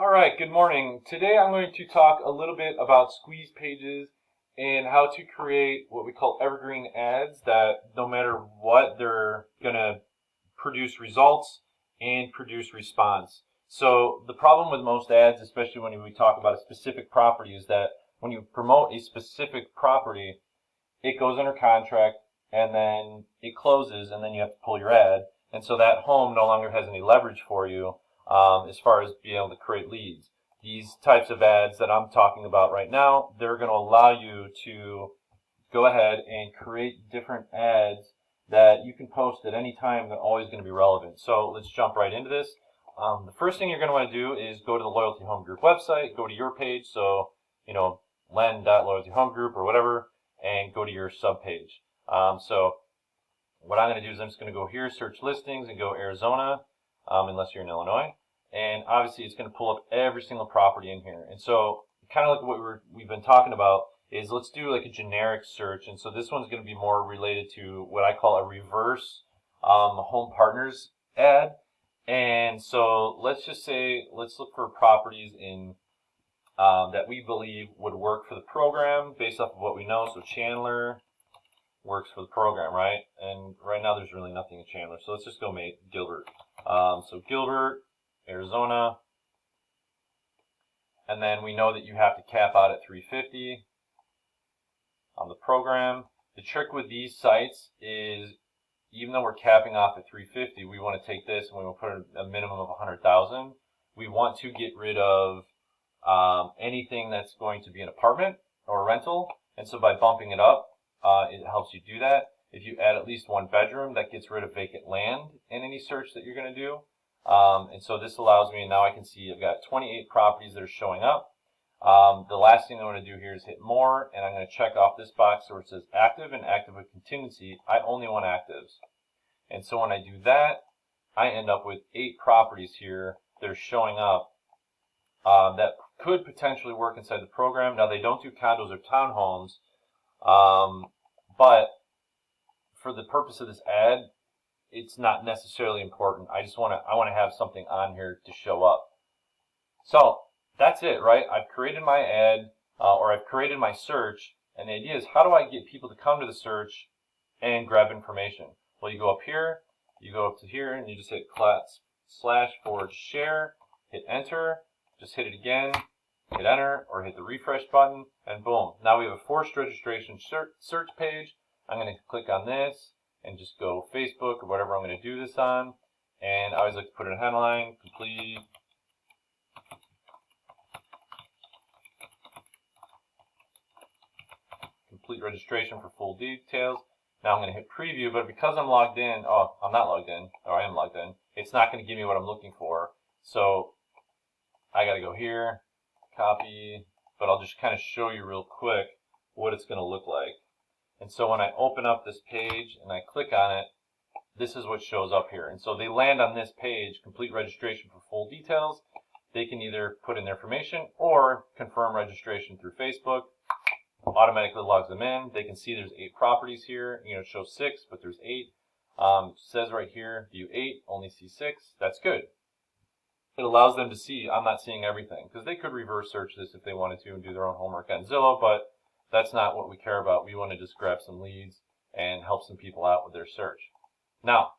All right, good morning. Today I'm going to talk a little bit about squeeze pages and how to create what we call evergreen ads that no matter what, they're going to produce results and produce response. So the problem with most ads, especially when we talk about a specific property, is that when you promote a specific property, it goes under contract and then it closes and then you have to pull your ad. And so that home no longer has any leverage for you as far as being able to create leads. These types of ads that I'm talking about right now, they're going to allow you to go ahead and create different ads that you can post at any time. They're always going to be relevant. So let's jump right into this. The first thing you're going to want to do is go to the Loyalty Home Group website, go to your page, so, len.loyaltyhomegroup or whatever, and go to your sub page. So what I'm going to do is I'm just going to go here, search listings, and go Arizona, unless you're in Illinois. And obviously it's going to pull up every single property in here. And so kind of like what we've been talking about is let's do like a generic search. And so this one's going to be more related to what I call a reverse home partners ad. And so let's just say, let's look for properties in that we believe would work for the program based off of what we know. So Chandler works for the program, right? And right now there's really nothing in Chandler. So let's just go make Gilbert. So Gilbert, Arizona. And then we know that you have to cap out at 350 on the program. The trick with these sites is even though we're capping off at 350, we want to take this and we want to put a minimum of 100,000. We want to get rid of anything that's going to be an apartment or a rental. And so by bumping it up, it helps you do that. If you add at least one bedroom, that gets rid of vacant land in any search that you're going to do. And so this allows me, and now I can see I've got 28 properties that are showing up. The last thing I want to do here is hit more, and I'm going to check off this box where it says active and active with contingency. I only want actives. And so when I do that, I end up with 8 properties here that are showing up that could potentially work inside the program. Now they don't do condos or townhomes, but for the purpose of this ad, it's not necessarily important. I want to have something on here to show up. So that's it, right? I've created my ad or I've created my search, and the idea is how do I get people to come to the search and grab information? Well, you go up here, you go up to here, and you just hit //share, hit enter, just hit it again, hit enter, or hit the refresh button, and boom. Now we have a forced registration search page. I'm going to click on this and just go Facebook or whatever I'm going to do this on. And I always like to put in a headline, complete registration for full details. Now I'm going to hit preview, but because I'm logged in, I'm not logged in, or I am logged in, it's not going to give me what I'm looking for. So I got to go here, copy, but I'll just kind of show you real quick what it's going to look like. And so when I open up this page and I click on it, this is what shows up here. And so they land on this page, complete registration for full details. They can either put in their information or confirm registration through Facebook. Automatically logs them in. They can see there's 8 properties here. It shows 6, but there's 8. Says right here, view 8, only see 6. That's good. It allows them to see I'm not seeing everything, because they could reverse search this if they wanted to and do their own homework on Zillow, but that's not what we care about. We want to just grab some leads and help some people out with their search. Now,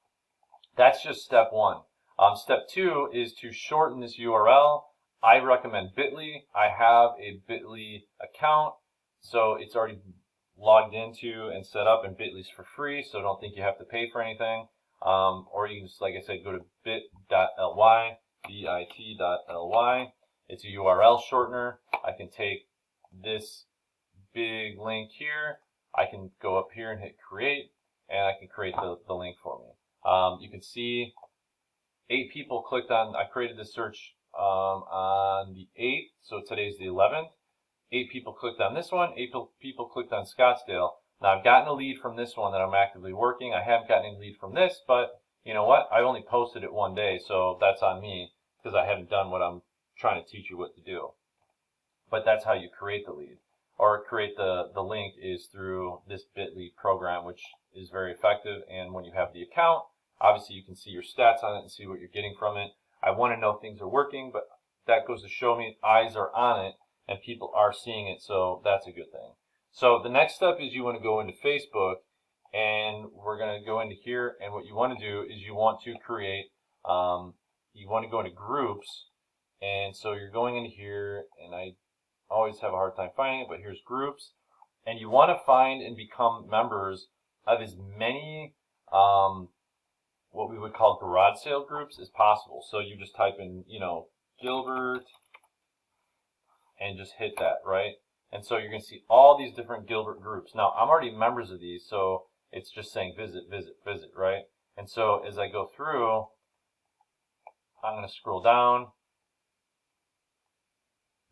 that's just step 1. Step 2 is to shorten this URL. I recommend Bitly. I have a Bitly account, so it's already logged into and set up, and Bitly's for free, so don't think you have to pay for anything. Or you can just, like I said, go to bit.ly, bit.ly. It's a URL shortener. I can take this big link here. I can go up here and hit create, and I can create the link for me. You can see 8 people clicked on, I created this search on the 8th, so today's the 11th. 8 people clicked on this one, 8 people clicked on Scottsdale. Now I've gotten a lead from this one that I'm actively working. I haven't gotten any lead from this, but you know what? I only posted it one day, so that's on me because I haven't done what I'm trying to teach you what to do. But that's how you create the lead. Or create the link is through this Bitly program, which is very effective. And when you have the account, obviously you can see your stats on it and see what you're getting from it. I want to know things are working, but that goes to show me eyes are on it and people are seeing it, so that's a good thing. So the next step is you want to go into Facebook, and we're going to go into here, and what you want to do is you want to create, you want to go into groups, and so you're going into here, and I always have a hard time finding it, but here's groups, and you want to find and become members of as many what we would call garage sale groups as possible. So you just type in, Gilbert, and just hit that, right? And so you're going to see all these different Gilbert groups. Now, I'm already members of these, so it's just saying visit, visit, visit, right? And so as I go through, I'm going to scroll down,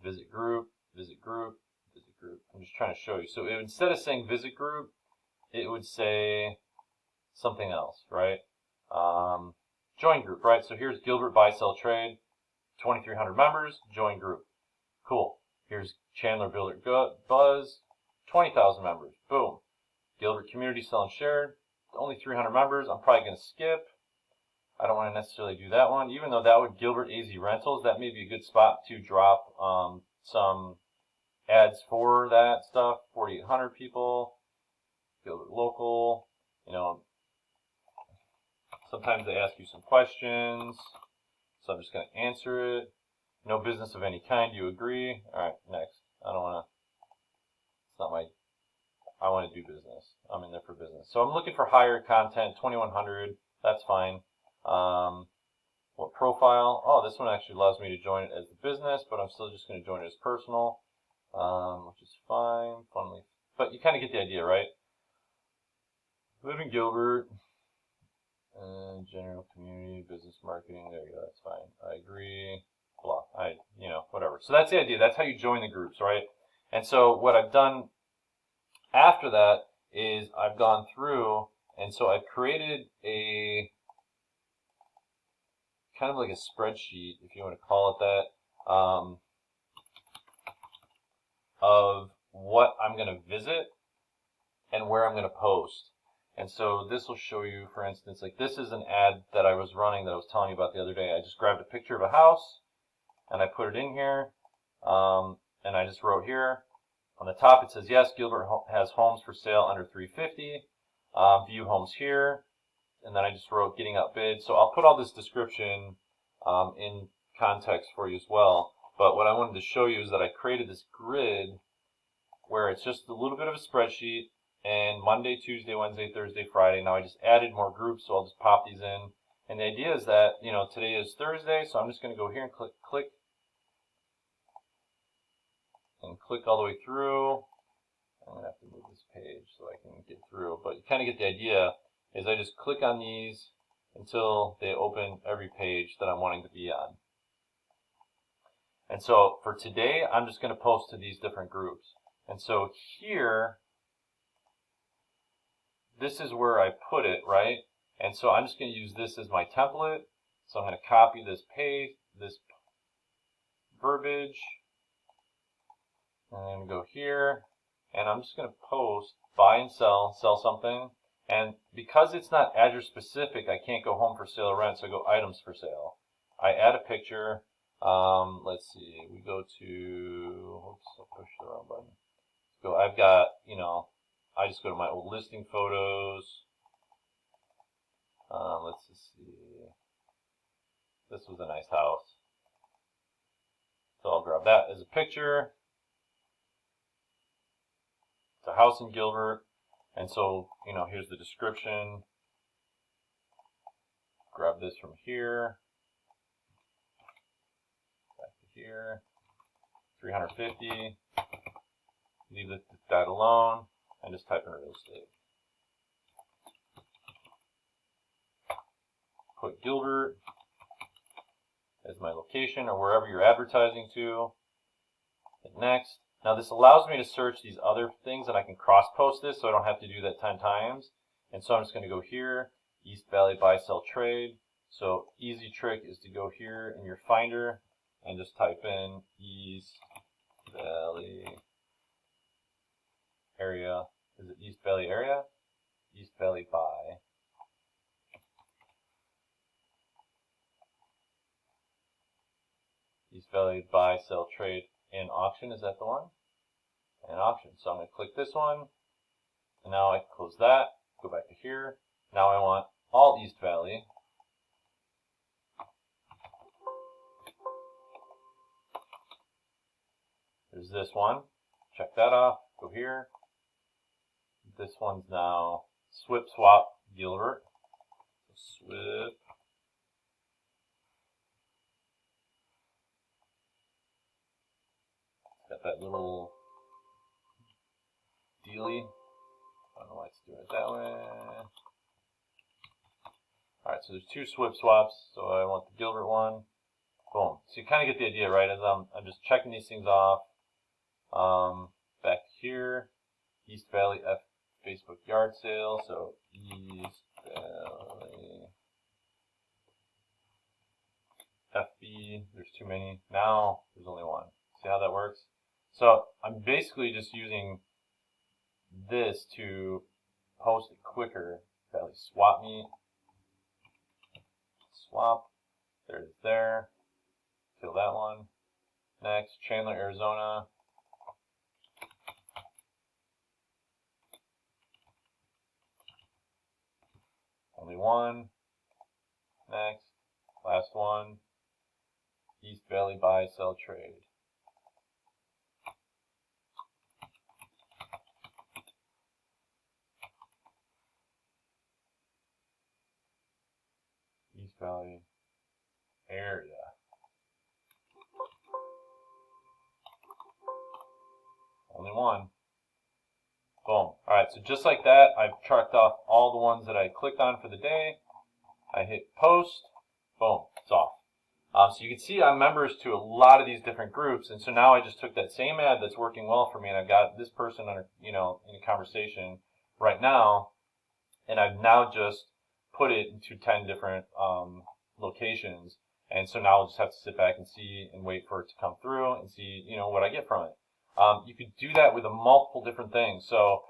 visit group, visit group, visit group. I'm just trying to show you. So instead of saying visit group, it would say something else, right? Join group, right? So here's Gilbert Buy Sell Trade, 2,300 members, join group. Cool. Here's Chandler Builder Buzz, 20,000 members. Boom. Gilbert Community Sell and Share, only 300 members. I'm probably going to skip. I don't want to necessarily do that one, even though that would Gilbert AZ Rentals. That may be a good spot to drop some ads for that stuff. 4,800 people. Gilbert Local. Sometimes they ask you some questions, so I'm just going to answer it. No business of any kind. Do you agree? All right, next. I don't want to. It's not my. I want to do business. I'm in there for business. So I'm looking for higher content, 2,100. That's fine. What profile? Oh, this one actually allows me to join it as a business, but I'm still just going to join it as personal, which is fine. Funny, but you kind of get the idea, right? Live in Gilbert. General community, business marketing. There you go. That's fine. I agree. Blah. Whatever. So that's the idea. That's how you join the groups, right? And so what I've done after that is I've gone through, and so I've created a kind of like a spreadsheet, if you want to call it that, of what I'm going to visit and where I'm going to post. And so this will show you, for instance, like this is an ad that I was running that I was telling you about the other day. I just grabbed a picture of a house and I put it in here, and I just wrote here on the top. It says, yes, Gilbert has homes for sale under $350. View homes here, and then I just wrote getting outbid. So I'll put all this description in context for you as well. But what I wanted to show you is that I created this grid where it's just a little bit of a spreadsheet. And Monday, Tuesday, Wednesday, Thursday, Friday. Now I just added more groups, so I'll just pop these in. And the idea is that, today is Thursday, so I'm just going to go here and click, and click all the way through. I'm going to have to move this page so I can get through. But you kind of get the idea, is I just click on these until they open every page that I'm wanting to be on. And so for today, I'm just going to post to these different groups. And so here, this is where I put it, right? And so I'm just going to use this as my template. So I'm going to copy this page, this verbiage, and then go here, and I'm just going to post buy and sell something. And because it's not address specific, I can't go home for sale or rent, so I go items for sale. I add a picture. Let's see, we go to, oops, I pushed the wrong button. So I've got, I just go to my old listing photos. Let's just see. This was a nice house. So I'll grab that as a picture. It's a house in Gilbert. And so, here's the description. Grab this from here. Back to here. 350. Leave that alone. And just type in real estate. Put Gilbert as my location or wherever you're advertising to. Hit next. Now this allows me to search these other things, and I can cross-post this so I don't have to do that 10 times. And so I'm just going to go here, East Valley Buy Sell Trade. So easy trick is to go here in your Finder and just type in East Valley area. Is it East Valley area? East Valley Buy. East East Valley buy, sell, trade, and auction. Is that the one? And auction. So I'm going to click this one. And now I can close that. Go back to here. Now I want all East Valley. There's this one. Check that off. Go here. This one's now SWIP swap Gilbert. SWIP. Got that little dealy. I don't know why it's doing it that way. Alright, so there's two SWIP swaps. So I want the Gilbert one. Boom. So you kind of get the idea, right? As I'm just checking these things off. Back here, East Valley Facebook yard sale. So East Valley FB. There's too many. Now there's only one. See how that works? So I'm basically just using this to post it quicker. Valley swap meet. Swap. There it is there. Kill that one. Next, Chandler, Arizona. Only one. Next, last one. East Valley buy, sell, trade. East Valley area. Only one. Boom. Alright, so just like that, I've checked off all the ones that I clicked on for the day. I hit post. Boom. It's off. So you can see I'm members to a lot of these different groups, and so now I just took that same ad that's working well for me, and I've got this person under, in a conversation right now, and I've now just put it into 10 different locations, and so now I'll just have to sit back and see and wait for it to come through and see, what I get from it. You could do that with multiple different things. So,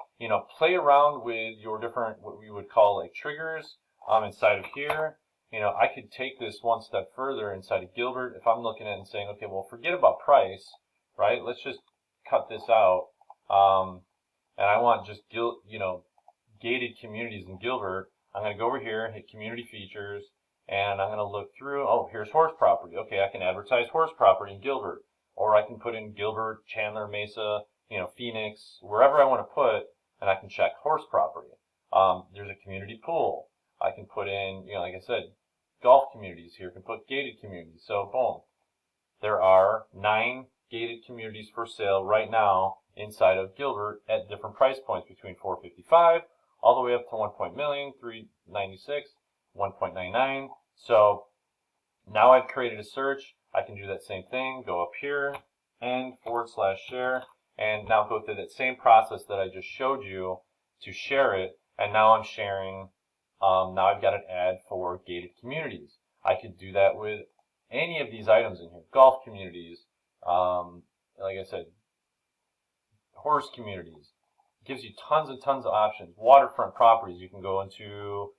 play around with your different, what we would call like triggers inside of here. I could take this one step further inside of Gilbert. If I'm looking at it and saying, okay, well, forget about price, right? Let's just cut this out. And I want just, gated communities in Gilbert. I'm going to go over here, hit community features, and I'm going to look through. Oh, here's horse property. Okay, I can advertise horse property in Gilbert. Or I can put in Gilbert, Chandler, Mesa, Phoenix, wherever I want to put, and I can check horse property. There's a community pool. I can put in, like I said, golf communities here. I can put gated communities. So, boom. There are 9 gated communities for sale right now inside of Gilbert at different price points between $455 all the way up to $1 million, $396, $1.99. So now I've created a search. I can do that same thing. Go up here and /share, and now go through that same process that I just showed you to share it. And now I'm sharing. Now I've got an ad for gated communities. I could do that with any of these items in here. Golf communities, like I said, horse communities. It gives you tons and tons of options. Waterfront properties. You can go into,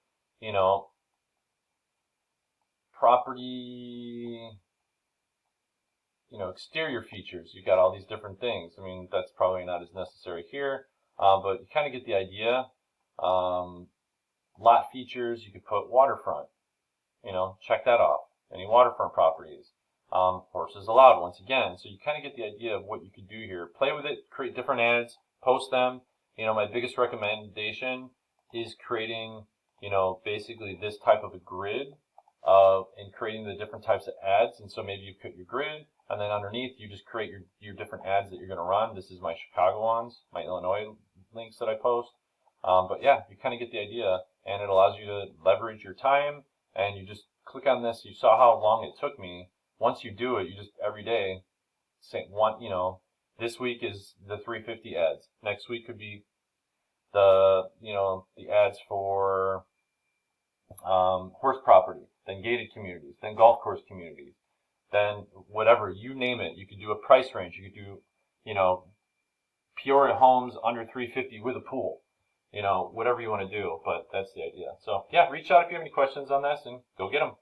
property, exterior features. You've got all these different things. I mean, that's probably not as necessary here, but you kind of get the idea. Lot features, you could put waterfront, check that off. Any waterfront properties. Horses allowed, once again. So you kind of get the idea of what you could do here. Play with it, create different ads, post them. My biggest recommendation is creating, basically this type of a grid and creating the different types of ads. And so maybe you put your grid, and then underneath you just create your different ads that you're going to run. This is my Chicago ones, my Illinois links that I post. But yeah, you kind of get the idea, and it allows you to leverage your time, and you just click on this. You saw how long it took me. Once you do it, you just every day say one, this week is the 350 ads. Next week could be the, the ads for horse property, then gated communities, then golf course communities, then whatever, you name it. You could do a price range. You could do, Peoria homes under 350 with a pool. Whatever you want to do, but that's the idea. So yeah, reach out if you have any questions on this and go get them.